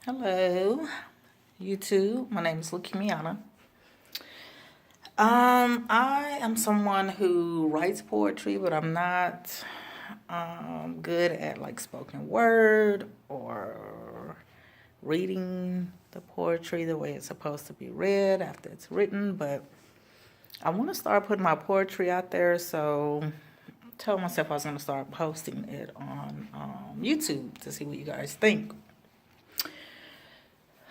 Hello, YouTube. My name is Lukimiana. I am someone who writes poetry, but I'm not good at like spoken word or reading the poetry the way it's supposed to be read after it's written. But I want to start putting my poetry out there, so I told myself I was going to start posting it on YouTube to see what you guys think.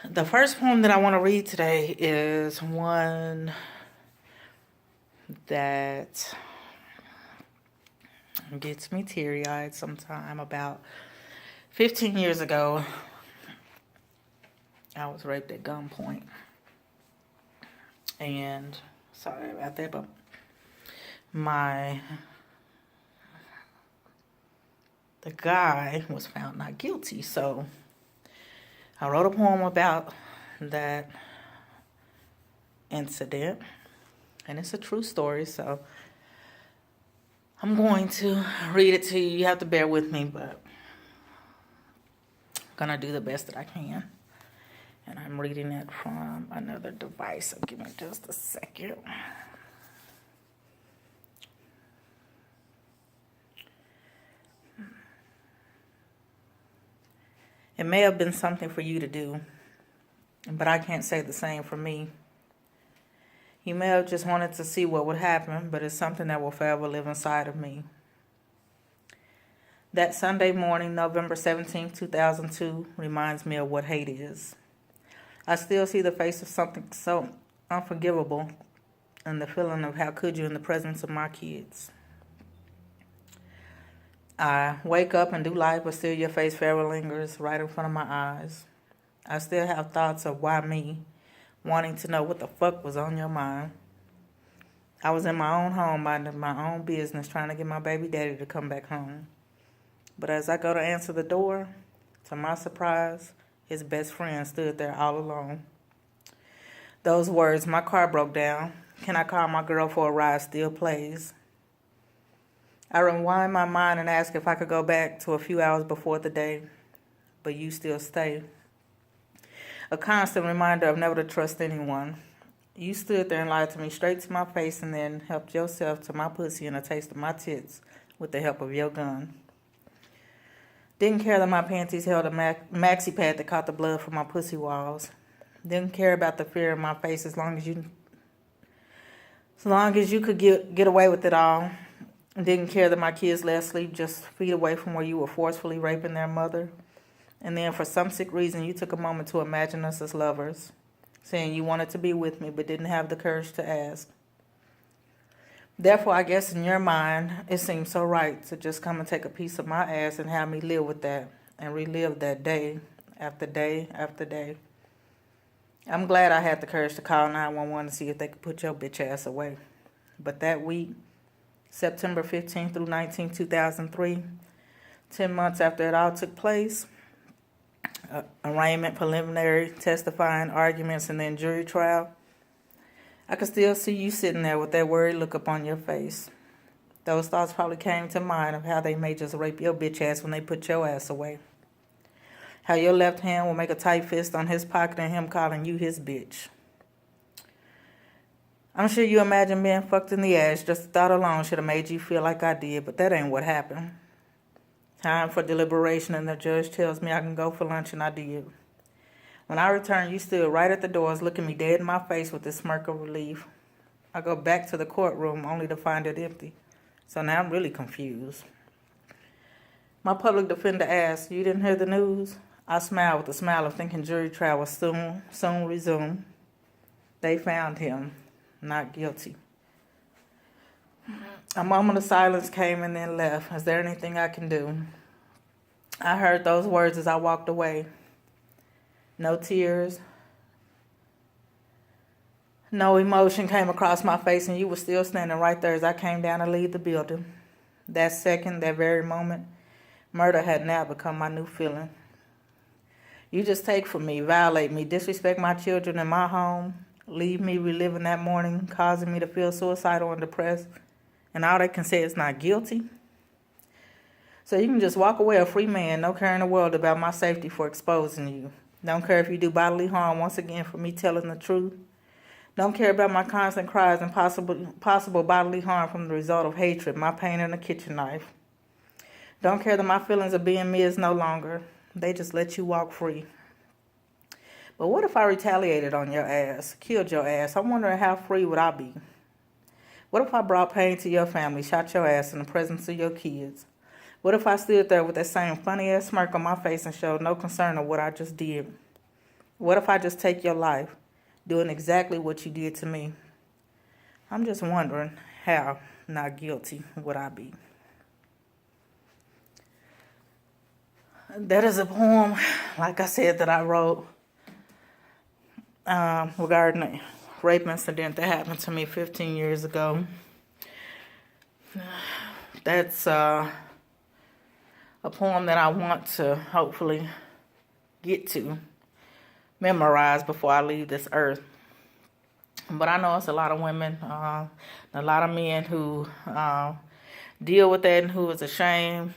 The first poem that I want to read today is one that gets me teary-eyed sometime. About 15 years ago, I was raped at gunpoint. And sorry about that, but the guy was found not guilty. So I wrote a poem about that incident, and it's a true story, so I'm going to read it to you. You have to bear with me, but I'm going to do the best that I can. And I'm reading it from another device, so give me just a second. It may have been something for you to do, but I can't say the same for me. You may have just wanted to see what would happen, but it's something that will forever live inside of me. That Sunday morning, November 17, 2002, reminds me of what hate is. I still see the face of something so unforgivable and the feeling of how could you in the presence of my kids. I wake up and do life, but still your face forever lingers right in front of my eyes. I still have thoughts of why me, wanting to know what the fuck was on your mind. I was in my own home, minding my own business, trying to get my baby daddy to come back home. But as I go to answer the door, to my surprise, his best friend stood there all alone. Those words, "My car broke down. Can I call my girl for a ride?" still plays. I rewind my mind and ask if I could go back to a few hours before the day, but you still stay. A constant reminder of never to trust anyone. You stood there and lied to me straight to my face and then helped yourself to my pussy and a taste of my tits with the help of your gun. Didn't care that my panties held a maxi pad that caught the blood from my pussy walls. Didn't care about the fear in my face as long as you could get away with it all. Didn't care that my kids lay asleep just feet away from where you were forcefully raping their mother. And then for some sick reason, you took a moment to imagine us as lovers, saying you wanted to be with me but didn't have the courage to ask. Therefore, I guess in your mind, it seemed so right to just come and take a piece of my ass and have me live with that and relive that day after day after day. I'm glad I had the courage to call 911 to see if they could put your bitch ass away. But that week, September 15 through 19, 2003, 10 months after it all took place, arraignment, preliminary, testifying, arguments, and then jury trial, I could still see you sitting there with that worried look upon your face. Those thoughts probably came to mind of how they may just rape your bitch ass when they put your ass away. How your left hand will make a tight fist on his pocket and him calling you his bitch. I'm sure you imagine being fucked in the ass. Just the thought alone should have made you feel like I did, but that ain't what happened. Time for deliberation, and the judge tells me I can go for lunch, and I did. When I returned, you stood right at the doors looking me dead in my face with a smirk of relief. I go back to the courtroom only to find it empty. So now I'm really confused. My public defender asked, "You didn't hear the news?" I smiled with a smile of thinking jury trial was soon resume. They found him not guilty. A moment of silence came and then left. Is there anything I can do? I heard those words as I walked away. No tears, no emotion came across my face, and you were still standing right there as I came down to leave the building. That second, that very moment, murder had now become my new feeling. You just take from me, violate me, disrespect my children in my home, leave me reliving that morning, causing me to feel suicidal and depressed, and all they can say is not guilty. So you can just walk away a free man, no care in the world about my safety for exposing you. Don't care if you do bodily harm, once again, for me telling the truth. Don't care about my constant cries and possible bodily harm from the result of hatred, my pain and a kitchen knife. Don't care that my feelings of being me is no longer. They just let you walk free. But what if I retaliated on your ass, killed your ass? I'm wondering how free would I be? What if I brought pain to your family, shot your ass in the presence of your kids? What if I stood there with that same funny-ass smirk on my face and showed no concern of what I just did? What if I just take your life, doing exactly what you did to me? I'm just wondering how not guilty would I be? That is a poem, like I said, that I wrote regarding a rape incident that happened to me 15 years ago. That's a poem that I want to hopefully get to memorize before I leave this earth. But I know it's a lot of women, a lot of men who deal with that and who is ashamed.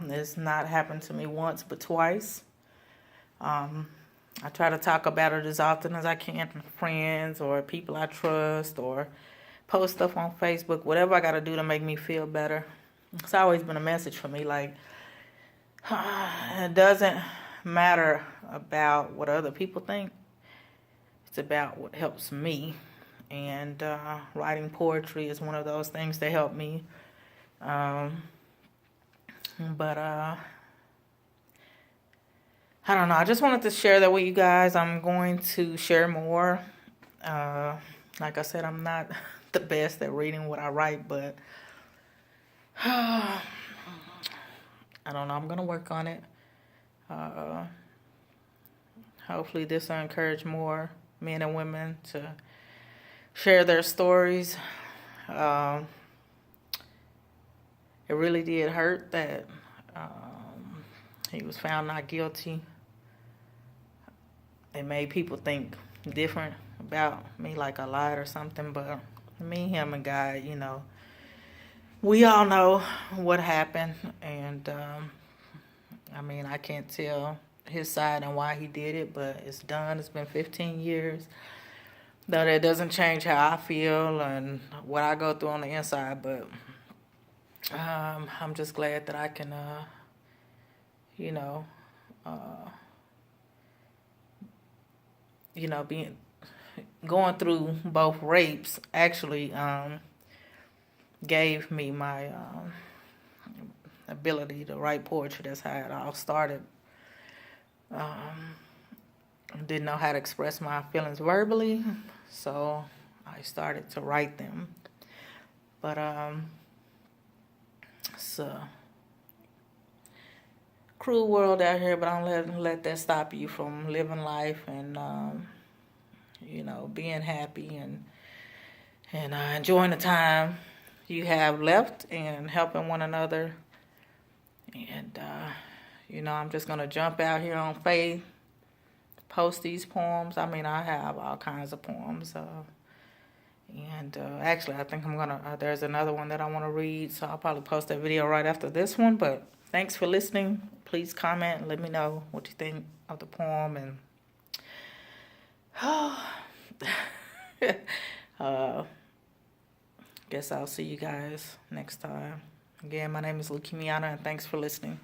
It's not happened to me once but twice. I try to talk about it as often as I can to friends or people I trust, or post stuff on Facebook, whatever I got to do to make me feel better. It's always been a message for me, like, it doesn't matter about what other people think. It's about what helps me. And writing poetry is one of those things that help me. But I don't know. I just wanted to share that with you guys. I'm going to share more. Like I said, I'm not the best at reading what I write, but I don't know. I'm going to work on it. Hopefully this will encourage more men and women to share their stories. It really did hurt that he was found not guilty. It made people think different about me, like I lied or something. But me, him, and God, we all know what happened. And, I mean, I can't tell his side and why he did it, but it's done. It's been 15 years. Though that doesn't change how I feel and what I go through on the inside. But I'm just glad that I can, being going through both rapes actually gave me my ability to write poetry. That's how it all started. Didn't know how to express my feelings verbally, so I started to write them. But it's a cruel world out here, but I don't let that stop you from living life and being happy and enjoying the time you have left and helping one another. And I'm just gonna jump out here on faith, post these poems. I mean, I have all kinds of poems. Actually, I think I'm gonna. There's another one that I want to read, so I'll probably post that video right after this one. But thanks for listening. Please comment and let me know what you think of the poem. And guess I'll see you guys next time. Again, my name is Lukimiana, and thanks for listening.